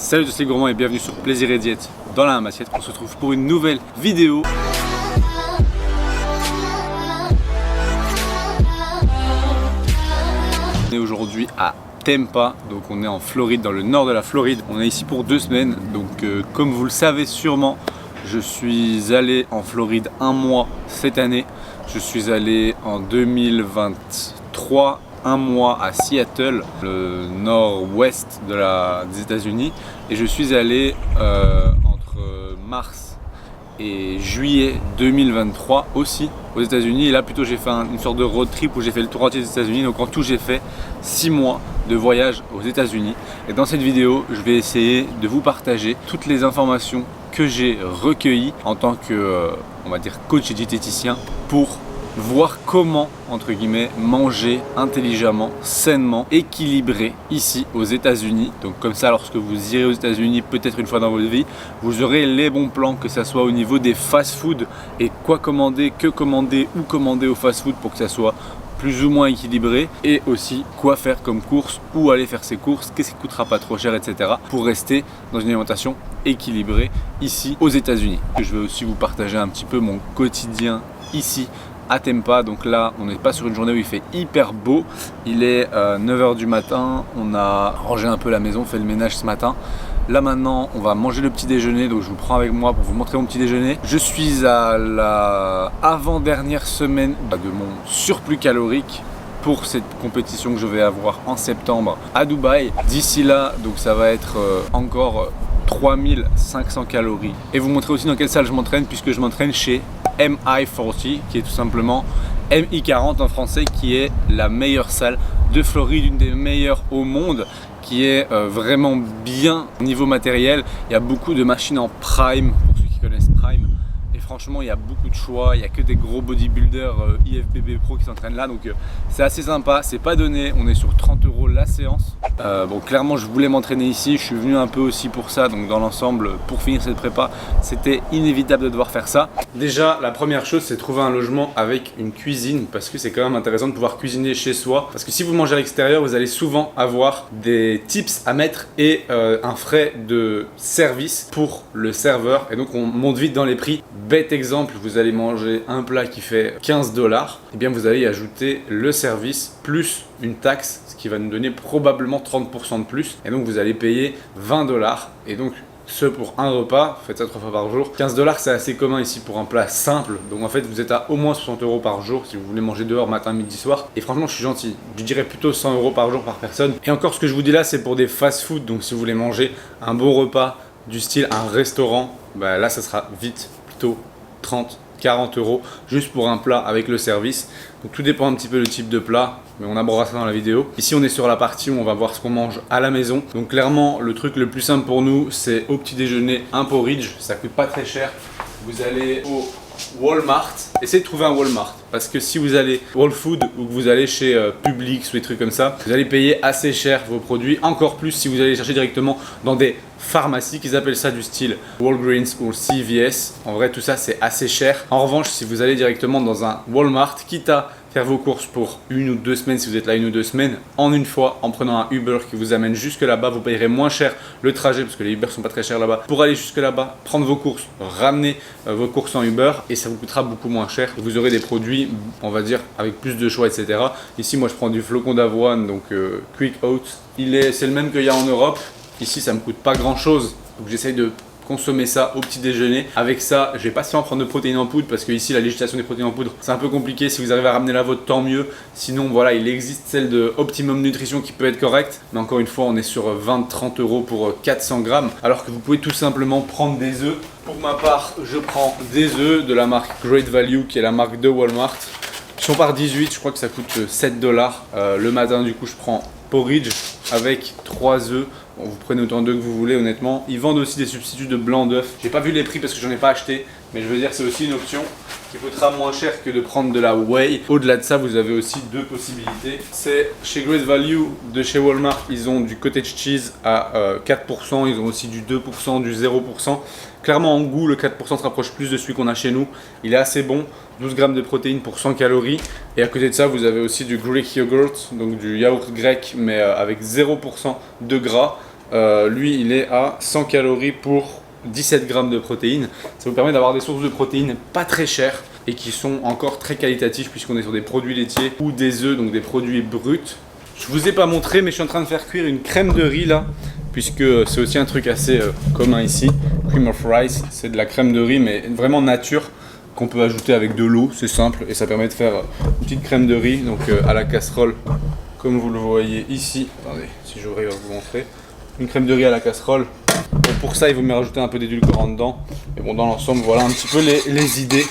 Salut tous les gourmands et bienvenue sur Plaisir et Diète dans la même assiette. On se retrouve pour une nouvelle vidéo. On est aujourd'hui à Tampa, donc on est en Floride, dans le nord de la Floride. On est ici pour 2 semaines, donc comme vous le savez sûrement, je suis allé en Floride un mois cette année. Je suis allé en 2023 un mois à Seattle, le nord-ouest des États-Unis, et je suis allé entre mars et juillet 2023 aussi aux États-Unis. Et là plutôt j'ai fait une sorte de road trip où j'ai fait le tour entier des États-Unis. Donc en tout j'ai fait 6 mois de voyage aux États-Unis. Et dans cette vidéo, je vais essayer de vous partager toutes les informations que j'ai recueillies en tant que, on va dire, coach et diététicien pour voir comment, entre guillemets, manger intelligemment, sainement, équilibré ici aux États-Unis. Donc comme ça, lorsque vous irez aux États-Unis, peut-être une fois dans votre vie, vous aurez les bons plans, que ça soit au niveau des fast-food et quoi commander, que commander, où commander au fast-food pour que ça soit plus ou moins équilibré, et aussi quoi faire comme course, où aller faire ses courses, qu'est-ce qui coûtera pas trop cher, etc. pour rester dans une alimentation équilibrée ici aux États-Unis. Je vais aussi vous partager un petit peu mon quotidien ici à Tampa. Donc là on n'est pas sur une journée où il fait hyper beau, il est 9h du matin, on a rangé un peu la maison, fait le ménage ce matin. Là maintenant on va manger le petit déjeuner, donc je vous prends avec moi pour vous montrer mon petit déjeuner. Je suis à la avant-dernière semaine de mon surplus calorique pour cette compétition que je vais avoir en septembre à Dubaï. D'ici là, donc ça va être encore 3500 calories. Et vous montrer aussi dans quelle salle je m'entraîne, puisque je m'entraîne chez MI40, qui est tout simplement MI40 en français, qui est la meilleure salle de Floride, une des meilleures au monde, qui est vraiment bien au niveau matériel. Il y a beaucoup de machines en Prime, pour ceux qui connaissent Prime. Et franchement, il y a beaucoup de choix, il n'y a que des gros bodybuilders IFBB Pro qui s'entraînent là, donc c'est assez sympa, c'est pas donné, on est sur 30 € la séance. Bon, clairement, je voulais m'entraîner ici, je suis venu un peu aussi pour ça, donc dans l'ensemble, pour finir cette prépa, c'était inévitable de devoir faire ça. Déjà, la première chose, c'est trouver un logement avec une cuisine, parce que c'est quand même intéressant de pouvoir cuisiner chez soi, parce que si vous mangez à l'extérieur, vous allez souvent avoir des tips à mettre et un frais de service pour le serveur, et donc on monte vite dans les prix. Bête exemple, vous allez manger un plat qui fait 15 $, et bien vous allez y ajouter le service plus une taxe, ce qui va nous donner probablement 30% de plus, et donc vous allez payer 20 $, et donc ce pour un repas, faites ça 3 fois par jour. 15 $ c'est assez commun ici pour un plat simple, donc en fait vous êtes à au moins 60 € par jour si vous voulez manger dehors matin, midi, soir. Et franchement je suis gentil, je dirais plutôt 100 € par jour par personne. Et encore, ce que je vous dis là c'est pour des fast-food, donc si vous voulez manger un bon repas du style un restaurant, bah là ça sera vite plutôt 30, 40 € juste pour un plat avec le service. Donc tout dépend un petit peu du type de plat, mais on abordera ça dans la vidéo. Ici on est sur la partie où on va voir ce qu'on mange à la maison. Donc clairement le truc le plus simple pour nous, c'est au petit déjeuner un porridge, ça coûte pas très cher. Vous allez au Walmart, essayez de trouver un Walmart, parce que si vous allez Whole Food ou que vous allez chez Publix ou des trucs comme ça, vous allez payer assez cher vos produits, encore plus si vous allez chercher directement dans des pharmacies, qu'ils appellent ça du style Walgreens ou CVS. En vrai tout ça c'est assez cher. En revanche, si vous allez directement dans un Walmart, quitte à faire vos courses pour 1 ou 2 semaines, si vous êtes là 1 ou 2 semaines, en une fois, en prenant un Uber qui vous amène jusque là-bas, vous payerez moins cher le trajet, parce que les Uber sont pas très chers là-bas, pour aller jusque là-bas, prendre vos courses, ramener vos courses en Uber, et ça vous coûtera beaucoup moins cher. Et vous aurez des produits, on va dire, avec plus de choix, etc. Ici, moi, je prends du flocon d'avoine, donc Quick Oats. C'est le même qu'il y a en Europe. Ici, ça me coûte pas grand-chose, donc j'essaye de consommer ça au petit déjeuner. Avec ça, je vais pas seulement prendre de protéines en poudre, parce que ici la législation des protéines en poudre c'est un peu compliqué. Si vous arrivez à ramener la vôtre, tant mieux. Sinon voilà, il existe celle de Optimum Nutrition qui peut être correcte, mais encore une fois on est sur 20-30 € pour 400 grammes, alors que vous pouvez tout simplement prendre des œufs. Pour ma part, je prends des œufs de la marque Great Value, qui est la marque de Walmart. Ils sont par 18, je crois que ça coûte 7 $. Le matin du coup je prends porridge avec 3 œufs. Bon, vous prenez autant d'œufs que vous voulez, honnêtement. Ils vendent aussi des substituts de blanc d'œuf. J'ai pas vu les prix parce que j'en ai pas acheté, mais je veux dire c'est aussi une option qui coûtera moins cher que de prendre de la whey. Au-delà de ça, vous avez aussi 2 possibilités. C'est chez Great Value de chez Walmart, ils ont du cottage cheese à 4%, ils ont aussi du 2%, du 0%. Clairement en goût, le 4% se rapproche plus de celui qu'on a chez nous. Il est assez bon, 12 grammes de protéines pour 100 calories. Et à côté de ça, vous avez aussi du Greek yogurt, donc du yaourt grec, mais avec 0% de gras. lui il est à 100 calories pour 17 grammes de protéines. Ça vous permet d'avoir des sources de protéines pas très chères et qui sont encore très qualitatifs puisqu'on est sur des produits laitiers ou des œufs, donc des produits bruts. Je vous ai pas montré, mais je suis en train de faire cuire une crème de riz là, puisque c'est aussi un truc assez commun ici. Cream of rice, c'est de la crème de riz mais vraiment nature, qu'on peut ajouter avec de l'eau, c'est simple et ça permet de faire une petite crème de riz donc à la casserole comme vous le voyez ici. Attendez, si j'arrive à vous montrer. Une crème de riz à la casserole. Bon, pour ça il vaut mieux rajouter un peu d'édulcorant dedans. Mais bon, dans l'ensemble voilà un petit peu les idées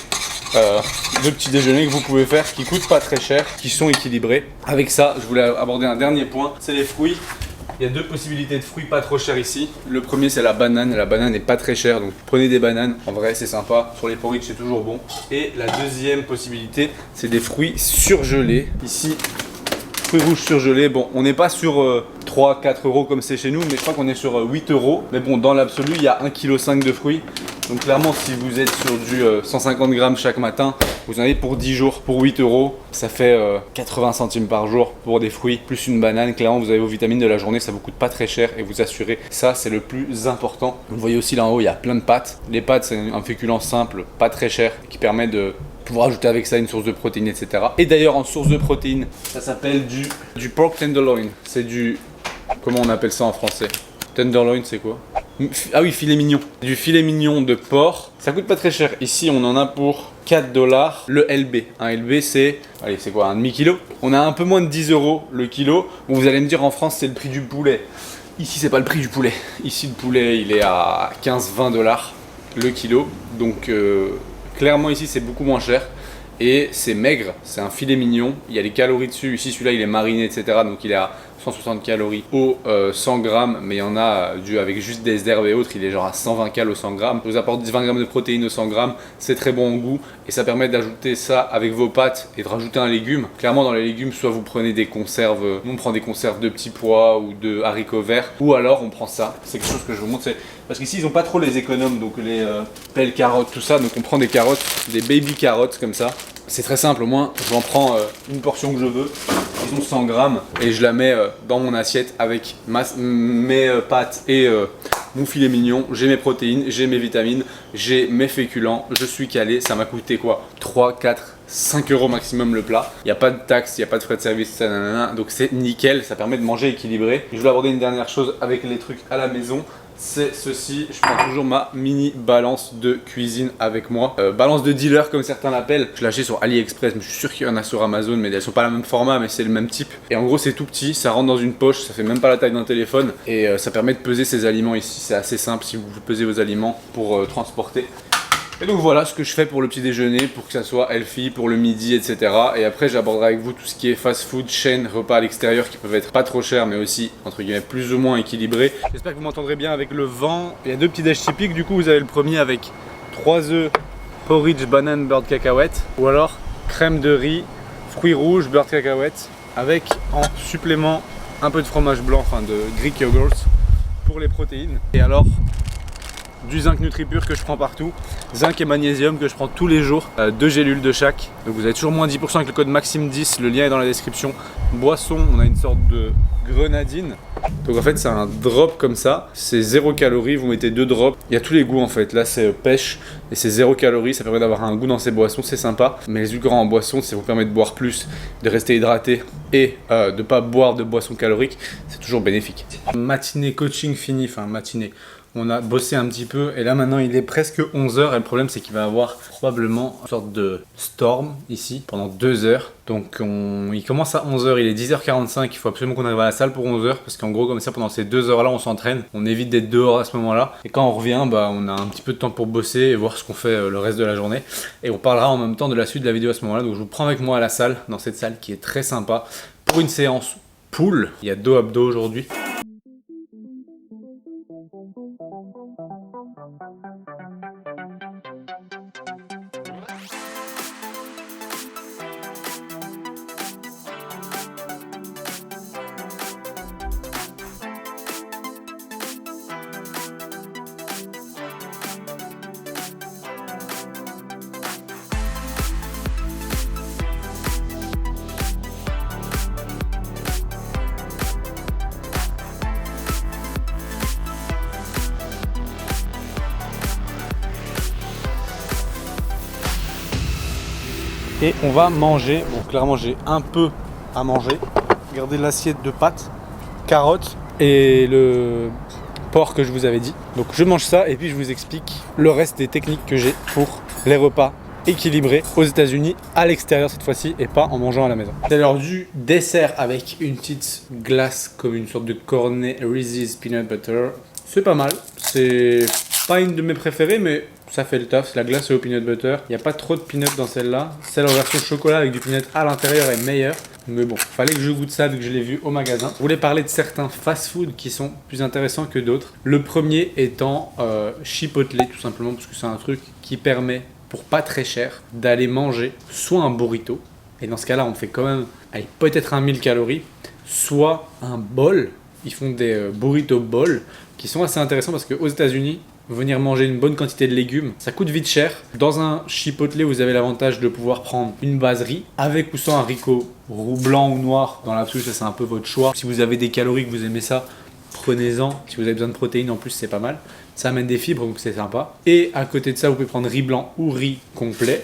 de petit déjeuner que vous pouvez faire qui coûtent pas très cher, qui sont équilibrés. Avec ça je voulais aborder un dernier point, c'est les fruits. Il y a deux possibilités de fruits pas trop chers ici. Le premier c'est la banane n'est pas très chère donc prenez des bananes, en vrai c'est sympa, sur les porridge c'est toujours bon. Et la deuxième possibilité c'est des fruits surgelés. Ici, fruits rouges surgelés, bon on n'est pas sur 3-4 euros comme c'est chez nous, mais je crois qu'on est sur 8 euros. Mais bon dans l'absolu il y a 1,5 kg de fruits. Donc clairement si vous êtes sur du 150 grammes chaque matin, vous en avez pour 10 jours, pour 8 euros. Ça fait 80 centimes par jour pour des fruits, plus une banane. Clairement vous avez vos vitamines de la journée, ça vous coûte pas très cher et vous assurez. Ça c'est le plus important. Vous voyez aussi là en haut il y a plein de pâtes. Les pâtes c'est un féculent simple, pas très cher, qui permet de pouvoir ajouter avec ça une source de protéines, etc. Et d'ailleurs en source de protéines, ça s'appelle du pork tenderloin. C'est du... comment on appelle ça en français? Tenderloin c'est quoi? Ah oui, filet mignon. Du filet mignon de porc. Ça coûte pas très cher. Ici, on en a pour 4 $. Le LB. Un LB, c'est... allez, c'est quoi? Un demi-kilo? On a un peu moins de 10 euros le kilo. Bon, vous allez me dire, en France, c'est le prix du poulet. Ici, c'est pas le prix du poulet. Ici, le poulet, il est à 15-20 $ le kilo. Donc, clairement, ici, c'est beaucoup moins cher. Et c'est maigre. C'est un filet mignon. Il y a les calories dessus. Ici, celui-là, il est mariné, etc. Donc, il est à 160 calories au 100 grammes, mais il y en a avec juste des herbes et autres, il est genre à 120 cal au 100 grammes. Ça vous apporte 20 grammes de protéines au 100 grammes, c'est très bon au goût et ça permet d'ajouter ça avec vos pâtes et de rajouter un légume. Clairement dans les légumes, soit vous prenez des conserves, nous on prend des conserves de petits pois ou de haricots verts, ou alors on prend ça. C'est quelque chose que je vous montre, parce qu'ici ils n'ont pas trop les économes, donc les belles carottes, tout ça, donc on prend des carottes, des baby carottes comme ça. C'est très simple, au moins j'en prends une portion que je veux, disons 100 grammes, et je la mets dans mon assiette avec mes pâtes et mon filet mignon. J'ai mes protéines, j'ai mes vitamines, j'ai mes féculents, je suis calé. Ça m'a coûté quoi? 3, 4, 5 euros maximum le plat. Il n'y a pas de taxes, il n'y a pas de frais de service, nanana, donc c'est nickel, ça permet de manger équilibré. Je voulais aborder une dernière chose avec les trucs à la maison. C'est ceci, je prends toujours ma mini balance de cuisine avec moi. Balance de dealer comme certains l'appellent. Je l'ai acheté sur AliExpress, mais je suis sûr qu'il y en a sur Amazon, mais elles sont pas le même format, mais c'est le même type. Et en gros c'est tout petit, ça rentre dans une poche, ça fait même pas la taille d'un téléphone. Et ça permet de peser ses aliments ici, c'est assez simple si vous pesez vos aliments pour transporter. Et donc voilà ce que je fais pour le petit déjeuner, pour que ça soit healthy, pour le midi, etc. Et après j'aborderai avec vous tout ce qui est fast food, chaîne, repas à l'extérieur qui peuvent être pas trop chers mais aussi entre guillemets plus ou moins équilibrés. J'espère que vous m'entendrez bien avec le vent. Il y a deux petits déj typiques, du coup vous avez le premier avec 3 œufs, porridge, banane, beurre de cacahuète. Ou alors crème de riz, fruits rouges, beurre de cacahuète. Avec en supplément un peu de fromage blanc, enfin de Greek yogurt pour les protéines. Et alors du zinc NutriPure que je prends partout, zinc et magnésium que je prends tous les jours, 2 gélules de chaque. Donc vous avez toujours moins 10% avec le code Maxime10, le lien est dans la description. Boisson, on a une sorte de grenadine. Donc en fait c'est un drop comme ça, c'est 0 calories, vous mettez 2 drops. Il y a tous les goûts en fait, là c'est pêche et c'est 0 calories, ça permet d'avoir un goût dans ces boissons, c'est sympa. Mais les édulcorants en boisson, ça vous permet de boire plus, de rester hydraté et de ne pas boire de boissons caloriques, c'est toujours bénéfique. Matinée coaching fini, enfin matinée. On a bossé un petit peu et là maintenant il est presque 11 h et le problème c'est qu'il va y avoir probablement une sorte de storm ici pendant 2 heures. Donc il commence à 11 h, il est 10 h 45, il faut absolument qu'on arrive à la salle pour 11 h parce qu'en gros comme ça pendant ces 2 heures là on s'entraîne, on évite d'être dehors à ce moment là et quand on revient bah, on a un petit peu de temps pour bosser et voir ce qu'on fait le reste de la journée et on parlera en même temps de la suite de la vidéo à ce moment là. Donc je vous prends avec moi à la salle, dans cette salle qui est très sympa pour une séance pull. Il y a 2 abdos aujourd'hui. et on va manger. Bon, clairement j'ai un peu à manger. Regardez l'assiette de pâtes, carottes et le porc que je vous avais dit. Donc je mange ça et puis je vous explique le reste des techniques que j'ai pour les repas équilibrés aux États-Unis à l'extérieur cette fois-ci et pas en mangeant à la maison. C'est l'heure du dessert avec une petite glace comme une sorte de cornet Reese's Peanut Butter. C'est pas mal, c'est pas une de mes préférées mais ça fait le taf. C'est la glace au peanut butter. Il n'y a pas trop de peanut dans celle-là. Celle en version chocolat avec du peanut à l'intérieur est meilleure. Mais bon, fallait que je goûte ça vu que je l'ai vu au magasin. Je voulais parler de certains fast-food qui sont plus intéressants que d'autres. Le premier étant Chipotle, tout simplement parce que c'est un truc qui permet, pour pas très cher, d'aller manger soit un burrito, et dans ce cas-là, on fait quand même, allez, peut-être 1000 calories, soit un bol. Ils font des burrito bowls qui sont assez intéressants parce qu'aux États-Unis, venir manger une bonne quantité de légumes, ça coûte vite cher. Dans un Chipotle, vous avez l'avantage de pouvoir prendre une base riz avec ou sans haricot blanc ou noir. Dans l'absolu, ça c'est un peu votre choix. Si vous avez des calories, que vous aimez ça, prenez-en. Si vous avez besoin de protéines en plus, c'est pas mal. Ça amène des fibres, donc c'est sympa. Et à côté de ça, vous pouvez prendre riz blanc ou riz complet.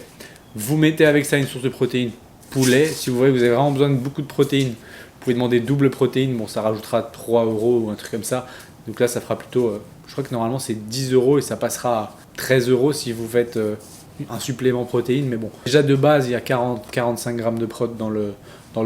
Vous mettez avec ça une source de protéines poulet. Si vous voyez que vous avez vraiment besoin de beaucoup de protéines, vous pouvez demander double protéine. Bon, ça rajoutera 3 € ou un truc comme ça. Donc là, ça fera plutôt... je crois que normalement, c'est 10 € et ça passera à 13 € si vous faites un supplément protéine. Mais bon, déjà de base, il y a 40-45 grammes de prot dans le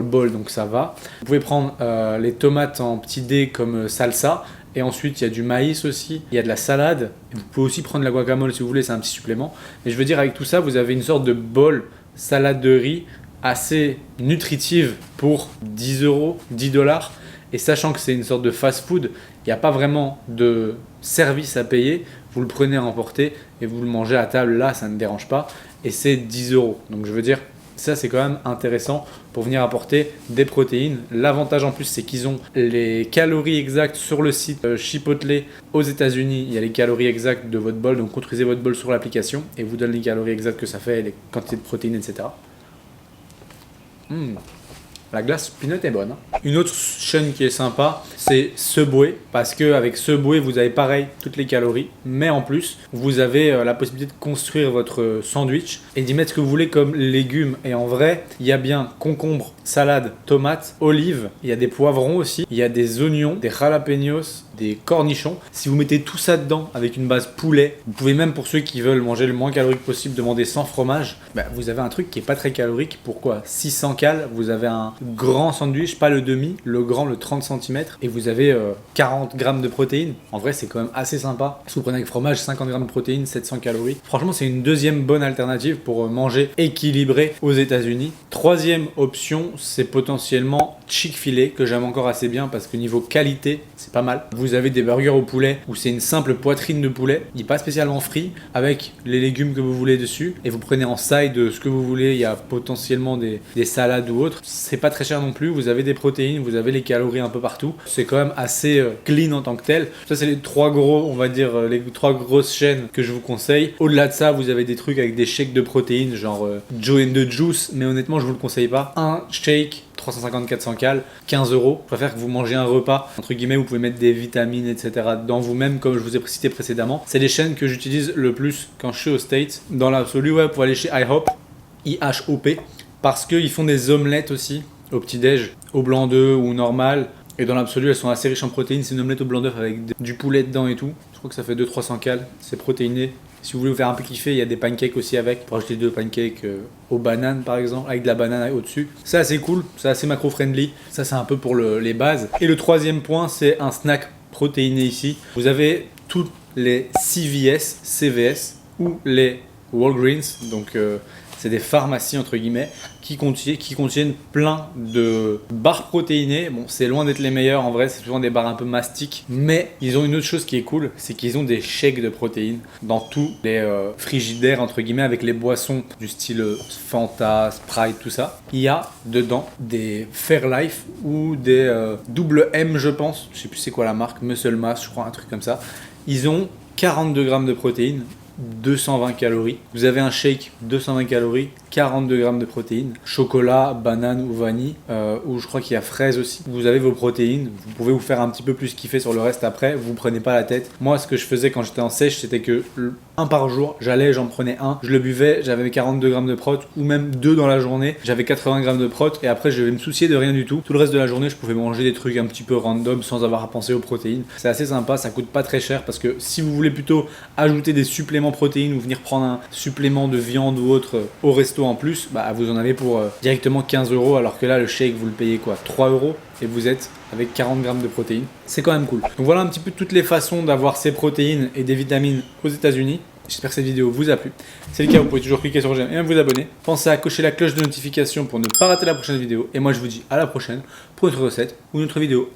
bol, donc ça va. Vous pouvez prendre les tomates en petits dés comme salsa. Et ensuite, il y a du maïs aussi, il y a de la salade. Et vous pouvez aussi prendre la guacamole si vous voulez, c'est un petit supplément. Mais je veux dire, avec tout ça, vous avez une sorte de bol salade de riz assez nutritive pour 10 €, 10 $. Et sachant que c'est une sorte de fast-food, il n'y a pas vraiment de service à payer. Vous le prenez à emporter et vous le mangez à table. Là, ça ne dérange pas. Et c'est 10 €. Donc je veux dire, ça c'est quand même intéressant pour venir apporter des protéines. L'avantage en plus, c'est qu'ils ont les calories exactes sur le site Chipotle aux États-Unis. Il y a les calories exactes de votre bol. Donc construisez votre bol sur l'application et vous donne les calories exactes que ça fait, les quantités de protéines, etc. La glace peanut est bonne. Une autre chaîne qui est sympa, c'est Subway. Parce qu'avec Subway, vous avez pareil toutes les calories. Mais en plus, vous avez la possibilité de construire votre sandwich et d'y mettre ce que vous voulez comme légumes. Et en vrai, il y a bien concombre, salade, tomate, olive. Il y a des poivrons aussi. Il y a des oignons, des jalapenos, des cornichons. Si vous mettez tout ça dedans avec une base poulet, vous pouvez même pour ceux qui veulent manger le moins calorique possible demander sans fromage. Vous avez un truc qui est pas très calorique. Pourquoi 600 calories, vous avez un grand sandwich, pas le demi, le grand, le 30 cm, et vous avez 40 grammes de protéines. En vrai, c'est quand même assez sympa. Si vous prenez avec fromage, 50 grammes de protéines, 700 calories. Franchement, c'est une deuxième bonne alternative pour manger équilibré aux États-Unis. Troisième option, c'est potentiellement Chick-fil-A, que j'aime encore assez bien parce que niveau qualité, c'est pas mal. Vous avez des burgers au poulet où c'est une simple poitrine de poulet, il n'est pas spécialement frit, avec les légumes que vous voulez dessus, et vous prenez en side ce que vous voulez. Il y a potentiellement des salades ou autres. C'est pas très cher non plus, vous avez des protéines, vous avez les calories un peu partout. C'est quand même assez clean en tant que tel. Ça, c'est les trois gros, on va dire, les trois grosses chaînes que je vous conseille. Au-delà de ça, vous avez des trucs avec des shakes de protéines, genre Joe and the Juice, mais honnêtement, je vous le conseille pas. Un shake 350-400 cal, 15 €. Je préfère que vous mangez un repas, entre guillemets, vous pouvez mettre des vitamines, etc. dans vous-même, comme je vous ai cité précédemment. C'est les chaînes que j'utilise le plus quand je suis aux States. Dans l'absolu, ouais, pour aller chez IHOP, I-H-O-P, parce qu'ils font des omelettes aussi, au petit-déj, au blanc d'œuf ou normal. Et dans l'absolu, elles sont assez riches en protéines. C'est une omelette au blanc d'œuf avec du poulet dedans et tout. Je crois que ça fait 200-300 cal. C'est protéiné. Si vous voulez vous faire un peu kiffer, il y a des pancakes aussi avec. Pour acheter 2 pancakes aux bananes par exemple, avec de la banane au-dessus. C'est assez cool, c'est assez macro-friendly. Ça, c'est un peu pour les bases. Et le troisième point, c'est un snack protéiné ici. Vous avez tous les CVS, CVS ou les Walgreens. Donc, c'est des pharmacies entre guillemets qui contiennent plein de barres protéinées. Bon, c'est loin d'être les meilleurs en vrai, c'est souvent des barres un peu mastiques, mais ils ont une autre chose qui est cool, c'est qu'ils ont des shakes de protéines dans tous les frigidaires entre guillemets, avec les boissons du style Fanta, Sprite, tout ça. Il y a dedans des Fairlife ou des double M, je pense, je sais plus c'est quoi la marque, Muscle Mass, je crois, un truc comme ça. Ils ont 42 grammes de protéines, 220 calories. Vous avez un shake, 220 calories, 42 grammes de protéines, chocolat, banane ou vanille, ou je crois qu'il y a fraise aussi. Vous avez vos protéines, vous pouvez vous faire un petit peu plus kiffer sur le reste après, vous prenez pas la tête. Moi, ce que je faisais quand j'étais en sèche, c'était que un par jour, j'en prenais un, je le buvais, j'avais 42 grammes de prot, ou même 2 dans la journée, j'avais 80 grammes de prot, et après je vais me soucier de rien du tout. Tout le reste de la journée, je pouvais manger des trucs un petit peu random sans avoir à penser aux protéines. C'est assez sympa, ça coûte pas très cher, parce que si vous voulez plutôt ajouter des suppléments protéines ou venir prendre un supplément de viande ou autre au resto en plus, bah vous en avez pour directement 15 €, alors que là le shake vous le payez quoi, 3 € et vous êtes avec 40 grammes de protéines. C'est quand même cool. Donc voilà un petit peu toutes les façons d'avoir ces protéines et des vitamines aux États-Unis. J'espère que cette vidéo vous a plu. Si c'est le cas, vous pouvez toujours cliquer sur j'aime et même vous abonner. Pensez à cocher la cloche de notification pour ne pas rater la prochaine vidéo. Et moi je vous dis à la prochaine pour une autre recette ou une autre vidéo.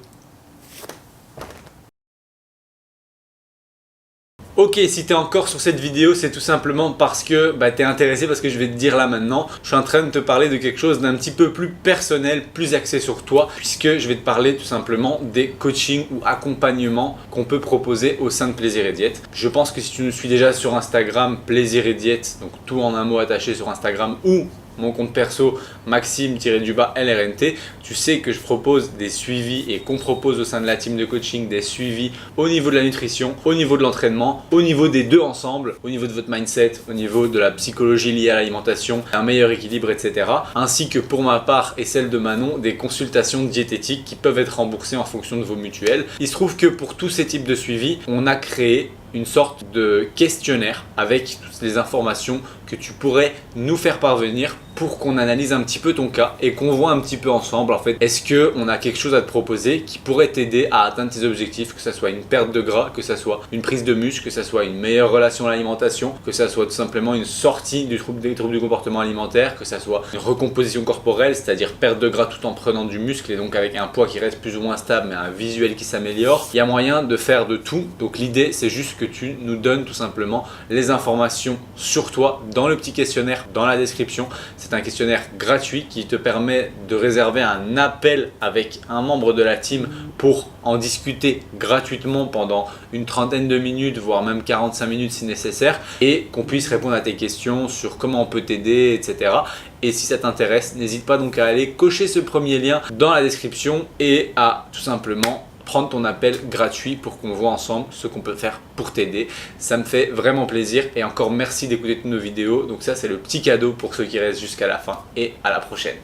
Ok, si tu es encore sur cette vidéo, c'est tout simplement parce que tu es intéressé, parce que je vais te dire là maintenant, je suis en train de te parler de quelque chose d'un petit peu plus personnel, plus axé sur toi, puisque je vais te parler tout simplement des coachings ou accompagnements qu'on peut proposer au sein de Plaisir et Diète. Je pense que si tu nous suis déjà sur Instagram, Plaisir et Diète, donc tout en un mot attaché sur Instagram, ou mon compte perso Maxime-LRNT, tu sais que je propose des suivis et qu'on propose au sein de la team de coaching des suivis au niveau de la nutrition, au niveau de l'entraînement, au niveau des deux ensemble, au niveau de votre mindset, au niveau de la psychologie liée à l'alimentation, un meilleur équilibre, etc. Ainsi que pour ma part et celle de Manon, des consultations diététiques qui peuvent être remboursées en fonction de vos mutuelles. Il se trouve que pour tous ces types de suivis, on a créé une sorte de questionnaire avec toutes les informations que tu pourrais nous faire parvenir pour qu'on analyse un petit peu ton cas et qu'on voit un petit peu ensemble en fait, est-ce qu'on a quelque chose à te proposer qui pourrait t'aider à atteindre tes objectifs, que ce soit une perte de gras, que ce soit une prise de muscle, que ce soit une meilleure relation à l'alimentation, que ce soit tout simplement une sortie des troubles du comportement alimentaire, que ce soit une recomposition corporelle, c'est-à-dire perte de gras tout en prenant du muscle et donc avec un poids qui reste plus ou moins stable mais un visuel qui s'améliore. Il y a moyen de faire de tout, donc l'idée c'est juste que tu nous donnes tout simplement les informations sur toi dans le petit questionnaire dans la description. C'est un questionnaire gratuit qui te permet de réserver un appel avec un membre de la team pour en discuter gratuitement pendant une trentaine de minutes, voire même 45 minutes si nécessaire, et qu'on puisse répondre à tes questions sur comment on peut t'aider, etc. Et si ça t'intéresse, n'hésite pas donc à aller cocher ce premier lien dans la description et à tout simplement prendre ton appel gratuit pour qu'on voit ensemble ce qu'on peut faire pour t'aider. Ça me fait vraiment plaisir et encore merci d'écouter toutes nos vidéos. Donc ça c'est le petit cadeau pour ceux qui restent jusqu'à la fin et à la prochaine.